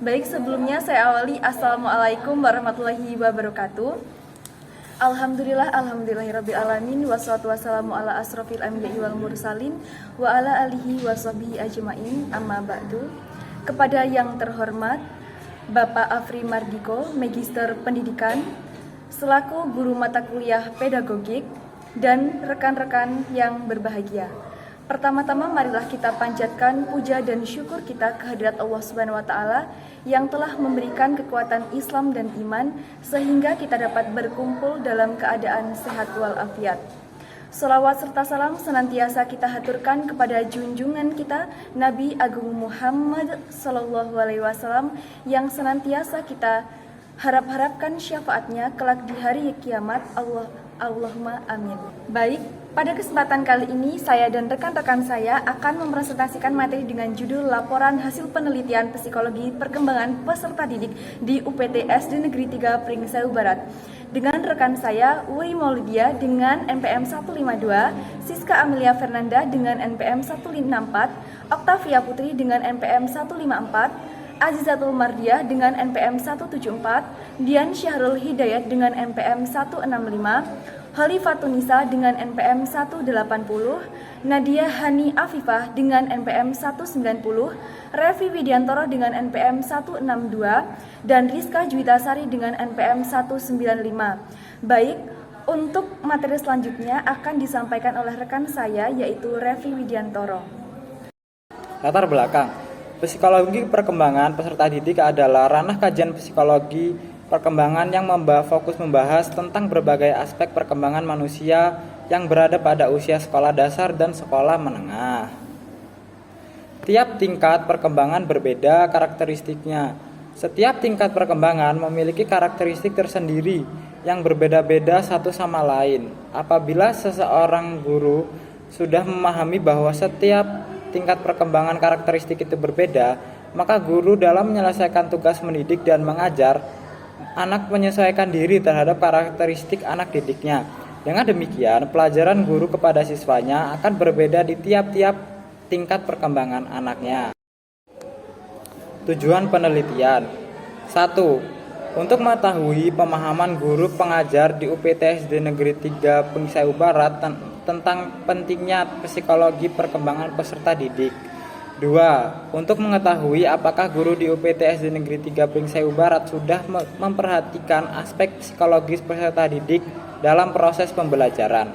Baik, sebelumnya saya awali Assalamualaikum warahmatullahi wabarakatuh. Alhamdulillahirrabbilalamin. Wassalatu wassalamu ala asrofil anbiya'i wal mursalin wa ala alihi wa sahbihi ajma'in, amma ba'du. Kepada yang terhormat Bapak Afri Mardiko, Magister Pendidikan, selaku guru mata kuliah pedagogik, dan rekan-rekan yang berbahagia. Pertama-tama marilah kita panjatkan puja dan syukur kita kehadirat Allah Subhanahu wa taala yang telah memberikan kekuatan Islam dan iman sehingga kita dapat berkumpul dalam keadaan sehat walafiat. Salawat serta salam senantiasa kita haturkan kepada junjungan kita Nabi Agung Muhammad Sallallahu Alaihi Wasallam yang senantiasa kita harapkan syafaatnya kelak di hari kiamat. Allahumma amin. Baik, pada kesempatan kali ini saya dan rekan-rekan saya akan mempresentasikan materi dengan judul Laporan Hasil Penelitian Psikologi Perkembangan Peserta Didik di UPT SD Negeri 3 Pringsewu Barat. Dengan rekan saya Uri Maulidia dengan NPM 152, Siska Amelia Fernanda dengan NPM 164, Octavia Putri dengan NPM 154, Azizatul Mardiah dengan NPM 174, Dian Syahrul Hidayat dengan NPM 165, Halifatunisa dengan NPM 180, Nadia Hani Afifah dengan NPM 190, Revi Widiantoro dengan NPM 162, dan Rizka Juwitasari dengan NPM 195. Baik, untuk materi selanjutnya akan disampaikan oleh rekan saya yaitu Revi Widiantoro. Latar belakang. Psikologi perkembangan peserta didik adalah ranah kajian psikologi perkembangan yang fokus membahas tentang berbagai aspek perkembangan manusia yang berada pada usia sekolah dasar dan sekolah menengah. Tiap tingkat perkembangan berbeda karakteristiknya. Setiap tingkat perkembangan memiliki karakteristik tersendiri yang berbeda-beda satu sama lain. Apabila seseorang guru sudah memahami bahwa setiap tingkat perkembangan karakteristik itu berbeda, maka guru dalam menyelesaikan tugas mendidik dan mengajar anak menyesuaikan diri terhadap karakteristik anak didiknya. Dengan demikian, pelajaran guru kepada siswanya akan berbeda di tiap-tiap tingkat perkembangan anaknya. Tujuan penelitian. 1. Untuk mengetahui pemahaman guru pengajar di UPT SD Negeri 3 Pringsewu Barat tentang pentingnya psikologi perkembangan peserta didik. 2. Untuk mengetahui apakah guru di UPT SD Negeri 3 Pringsewu Barat sudah memperhatikan aspek psikologis peserta didik dalam proses pembelajaran.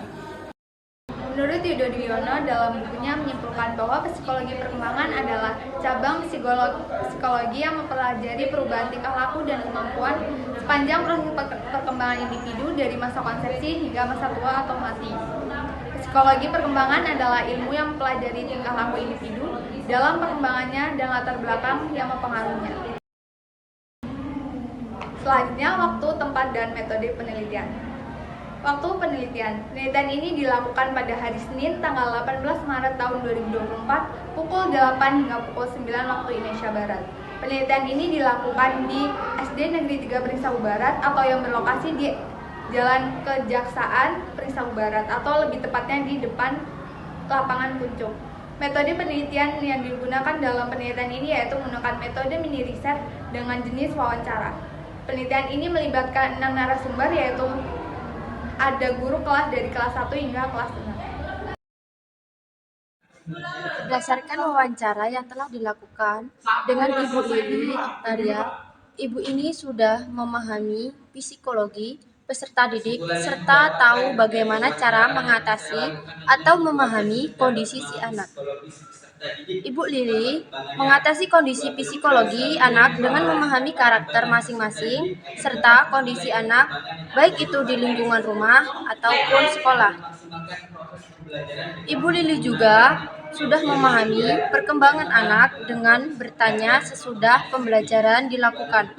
Menurut Yudo Dwiono dalam bukunya menyimpulkan bahwa psikologi perkembangan adalah cabang psikologi yang mempelajari perubahan tingkah laku dan kemampuan sepanjang proses perkembangan individu dari masa konsepsi hingga masa tua atau mati. Psikologi perkembangan adalah ilmu yang mempelajari tingkah laku individu dalam perkembangannya dan latar belakang yang mempengaruhinya. Selanjutnya, waktu, tempat, dan metode penelitian. Waktu penelitian. Penelitian ini dilakukan pada hari Senin tanggal 18 Maret tahun 2024 pukul 8 hingga pukul 9 waktu Indonesia Barat. Penelitian ini dilakukan di SD Negeri 3 Pringsewu Barat atau yang berlokasi di Jalan Kejaksaan Pringsewu Barat atau lebih tepatnya di depan lapangan Puncuk. Metode penelitian yang digunakan dalam penelitian ini yaitu menggunakan metode mini riset dengan jenis wawancara. Penelitian ini melibatkan 6 narasumber yaitu ada guru kelas dari kelas 1 hingga kelas 6. Berdasarkan wawancara yang telah dilakukan dengan Ibu Lili Oktaria, Ibu ini sudah memahami psikologi peserta didik serta tahu bagaimana cara mengatasi atau memahami kondisi si anak. Ibu Lili mengatasi kondisi psikologi anak dengan memahami karakter masing-masing serta kondisi anak, baik itu di lingkungan rumah ataupun sekolah. Ibu Lili juga sudah memahami perkembangan anak dengan bertanya sesudah pembelajaran dilakukan.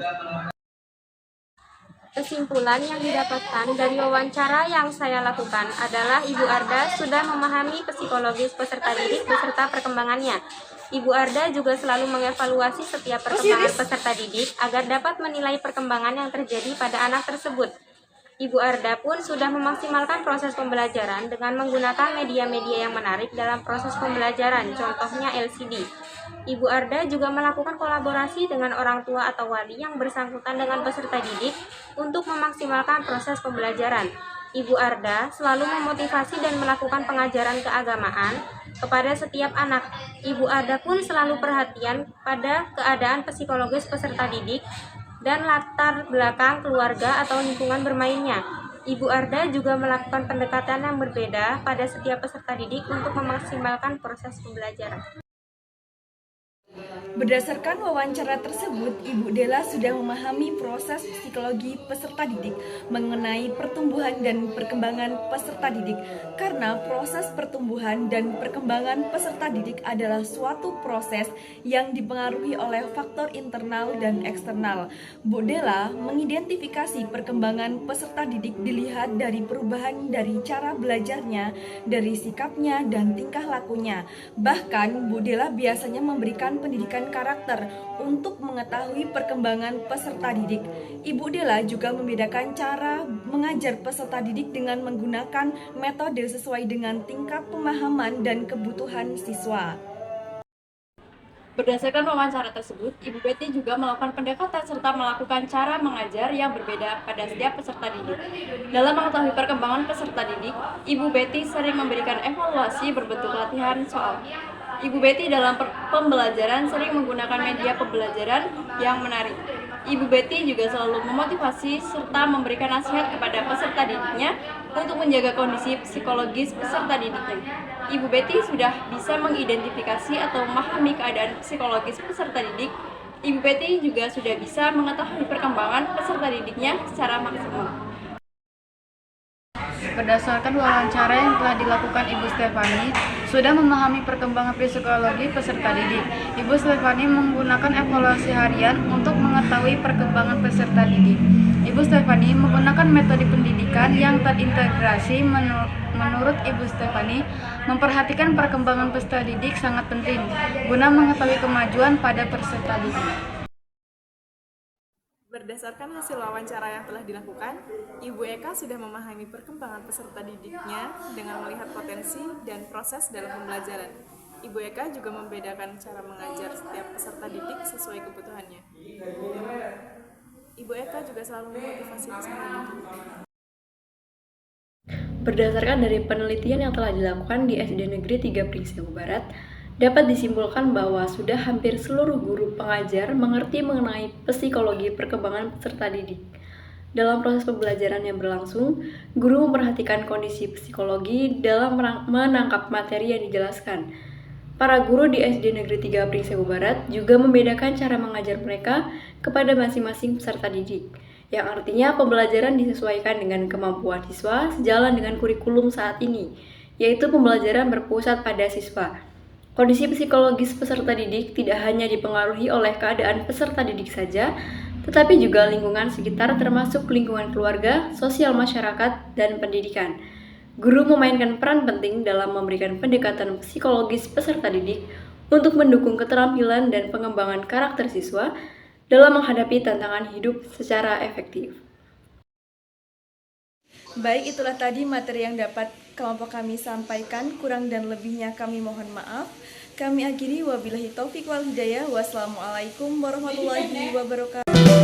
Kesimpulan yang didapatkan dari wawancara yang saya lakukan adalah Ibu Arda sudah memahami psikologis peserta didik beserta perkembangannya. Ibu Arda juga selalu mengevaluasi setiap perkembangan peserta didik agar dapat menilai perkembangan yang terjadi pada anak tersebut. Ibu Arda pun sudah memaksimalkan proses pembelajaran dengan menggunakan media-media yang menarik dalam proses pembelajaran, contohnya LCD. Ibu Arda juga melakukan kolaborasi dengan orang tua atau wali yang bersangkutan dengan peserta didik untuk memaksimalkan proses pembelajaran. Ibu Arda selalu memotivasi dan melakukan pengajaran keagamaan kepada setiap anak. Ibu Arda pun selalu perhatian pada keadaan psikologis peserta didik dan latar belakang keluarga atau lingkungan bermainnya. Ibu Arda juga melakukan pendekatan yang berbeda pada setiap peserta didik untuk memaksimalkan proses pembelajaran. Berdasarkan wawancara tersebut, Ibu Della sudah memahami proses psikologi peserta didik mengenai pertumbuhan dan perkembangan peserta didik, karena proses pertumbuhan dan perkembangan peserta didik adalah suatu proses yang dipengaruhi oleh faktor internal dan eksternal. Bu Della mengidentifikasi perkembangan peserta didik dilihat dari perubahan dari cara belajarnya, dari sikapnya dan tingkah lakunya. Bahkan Bu Della biasanya memberikan pendidikan karakter untuk mengetahui perkembangan peserta didik. Ibu Della juga membedakan cara mengajar peserta didik dengan menggunakan metode sesuai dengan tingkat pemahaman dan kebutuhan siswa. Berdasarkan wawancara tersebut, Ibu Betty juga melakukan pendekatan serta melakukan cara mengajar yang berbeda pada setiap peserta didik. Dalam mengetahui perkembangan peserta didik, Ibu Betty sering memberikan evaluasi berbentuk latihan soal. Ibu Betty dalam pembelajaran sering menggunakan media pembelajaran yang menarik. Ibu Betty juga selalu memotivasi serta memberikan nasihat kepada peserta didiknya untuk menjaga kondisi psikologis peserta didiknya. Ibu Betty sudah bisa mengidentifikasi atau memahami keadaan psikologis peserta didik. Ibu Betty juga sudah bisa mengetahui perkembangan peserta didiknya secara maksimal. Berdasarkan wawancara yang telah dilakukan Ibu Stefani, sudah memahami perkembangan psikologi peserta didik. Ibu Stefani menggunakan evaluasi harian untuk mengetahui perkembangan peserta didik. Ibu Stefani menggunakan metode pendidikan yang terintegrasi. Menurut Ibu Stefani, memperhatikan perkembangan peserta didik sangat penting guna mengetahui kemajuan pada peserta didik. Berdasarkan hasil wawancara yang telah dilakukan, Ibu Eka sudah memahami perkembangan peserta didiknya dengan melihat potensi dan proses dalam pembelajaran. Ibu Eka juga membedakan cara mengajar setiap peserta didik sesuai kebutuhannya. Ibu Eka juga selalu memotivasi peserta didik. Berdasarkan dari penelitian yang telah dilakukan di SD Negeri 3 Pringsewu Barat, dapat disimpulkan bahwa sudah hampir seluruh guru pengajar mengerti mengenai psikologi perkembangan peserta didik. Dalam proses pembelajaran yang berlangsung, guru memperhatikan kondisi psikologi dalam menangkap materi yang dijelaskan. Para guru di SD Negeri 3 Pringsewu Barat juga membedakan cara mengajar mereka kepada masing-masing peserta didik, yang artinya pembelajaran disesuaikan dengan kemampuan siswa sejalan dengan kurikulum saat ini, yaitu pembelajaran berpusat pada siswa. Kondisi psikologis peserta didik tidak hanya dipengaruhi oleh keadaan peserta didik saja, tetapi juga lingkungan sekitar termasuk lingkungan keluarga, sosial masyarakat, dan pendidikan. Guru memainkan peran penting dalam memberikan pendekatan psikologis peserta didik untuk mendukung keterampilan dan pengembangan karakter siswa dalam menghadapi tantangan hidup secara efektif. Baik, itulah tadi materi yang dapat kelompok kami sampaikan. Kurang dan lebihnya kami mohon maaf. Kami akhiri wabillahi taufik wal hidayah. Wassalamualaikum warahmatullahi wabarakatuh.